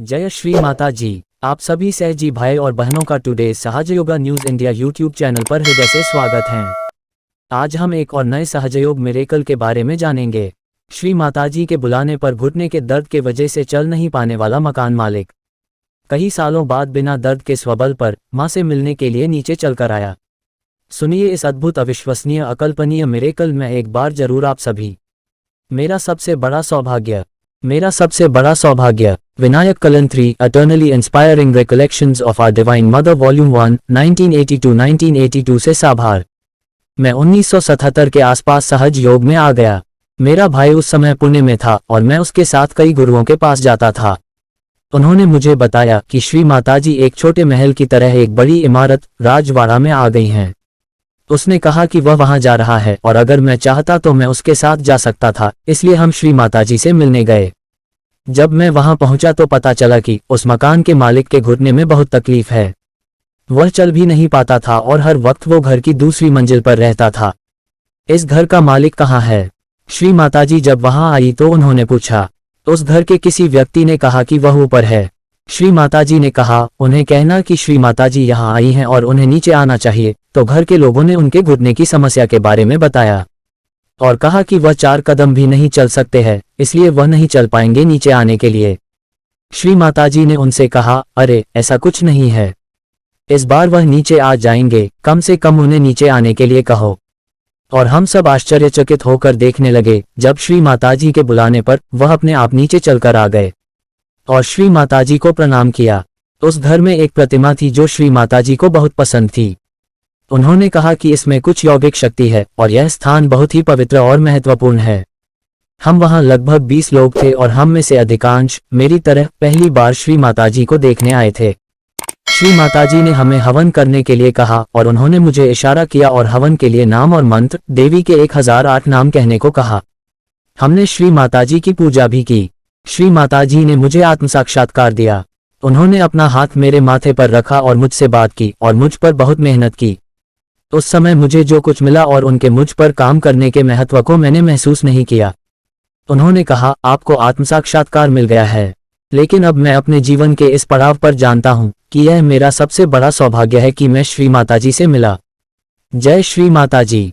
जय श्री माता जी। आप सभी सहजी भाई और बहनों का today Sahajayoga news India YouTube channel पर हृदय से स्वागत है। आज हम एक और नए सहजयोग मिरेकल के बारे में जानेंगे। श्री माताजी के बुलाने पर घुटने के दर्द के वजह से चल नहीं पाने वाला मकान मालिक कई सालों बाद बिना दर्द के स्वबल पर मां से मिलने के लिए नीचे चलकर आया। सुनिए इस अद्भुत, अविश्वसनीय, अकल्पनीय मिरेकल में एक बार जरूर आप सभी। मेरा सबसे बड़ा सौभाग्य Vinayak Kalantri, Eternally Inspiring Recollections of Our Divine Mother Volume 1, 1982 से साभार। मैं 1977 के आसपास सहज योग में आ गया। मेरा भाई उस समय पुणे में था और मैं उसके साथ कई गुरुओं के पास जाता था। उन्होंने मुझे बताया कि श्री माताजी एक छोटे महल की तरह एक बड़ी इमारत राजवाड़ा में आ गई हैं। उसने कहा कि वह वहां जा रहा है और अगर मैं चाहता तो मैं उसके साथ जा सकता था, इसलिए हम श्री माताजी से मिलने गए। जब मैं वहां पहुंचा तो पता चला कि उस मकान के मालिक के घुटने में बहुत तकलीफ है। वह चल भी नहीं पाता था और हर वक्त वो घर की दूसरी मंजिल पर रहता था। इस घर का मालिक कहाँ है? श्री माताजी जब वहां आई तो उन्होंने पूछा। उस घर के किसी व्यक्ति ने कहा कि वह ऊपर है। श्री माताजी ने कहा उन्हें कहना कि श्री माताजी यहाँ आई हैं और उन्हें नीचे आना चाहिए। तो घर के लोगों ने उनके घुटने की समस्या के बारे में बताया और कहा कि वह 4 कदम भी नहीं चल सकते हैं, इसलिए वह नहीं चल पाएंगे नीचे आने के लिए। श्री माताजी ने उनसे कहा, अरे ऐसा कुछ नहीं है, इस बार वह नीचे आ जाएंगे, कम से कम उन्हें नीचे आने के लिए कहो। और हम सब आश्चर्यचकित होकर देखने लगे जब श्री माताजी के बुलाने पर वह अपने आप नीचे चलकर आ गए और श्री माताजी को प्रणाम किया। उस घर में एक प्रतिमा थी जो श्री माताजी को बहुत पसंद थी। उन्होंने कहा कि इसमें कुछ यौगिक शक्ति है और यह स्थान बहुत ही पवित्र और महत्वपूर्ण है। हम वहां लगभग 20 लोग थे और हम में से अधिकांश मेरी तरह पहली बार श्री माताजी को देखने आए थे। श्री माताजी ने हमें हवन करने के लिए कहा और उन्होंने मुझे इशारा किया और हवन के लिए नाम और मंत्र देवी के 1008 नाम कहने को कहा। हमने श्री माताजी की पूजा भी की। श्री माताजी ने मुझे आत्म साक्षात्कार दिया। उन्होंने अपना हाथ मेरे माथे पर रखा और मुझसे बात की और मुझ पर बहुत मेहनत की। उस समय मुझे जो कुछ मिला और उनके मुझ पर काम करने के महत्व को मैंने महसूस नहीं किया। उन्होंने कहा, आपको आत्म साक्षात्कार मिल गया है, लेकिन अब मैं अपने जीवन के इस पड़ाव पर जानता हूं कि यह मेरा सबसे बड़ा सौभाग्य है कि मैं श्री माताजी से मिला। जय श्री माताजी।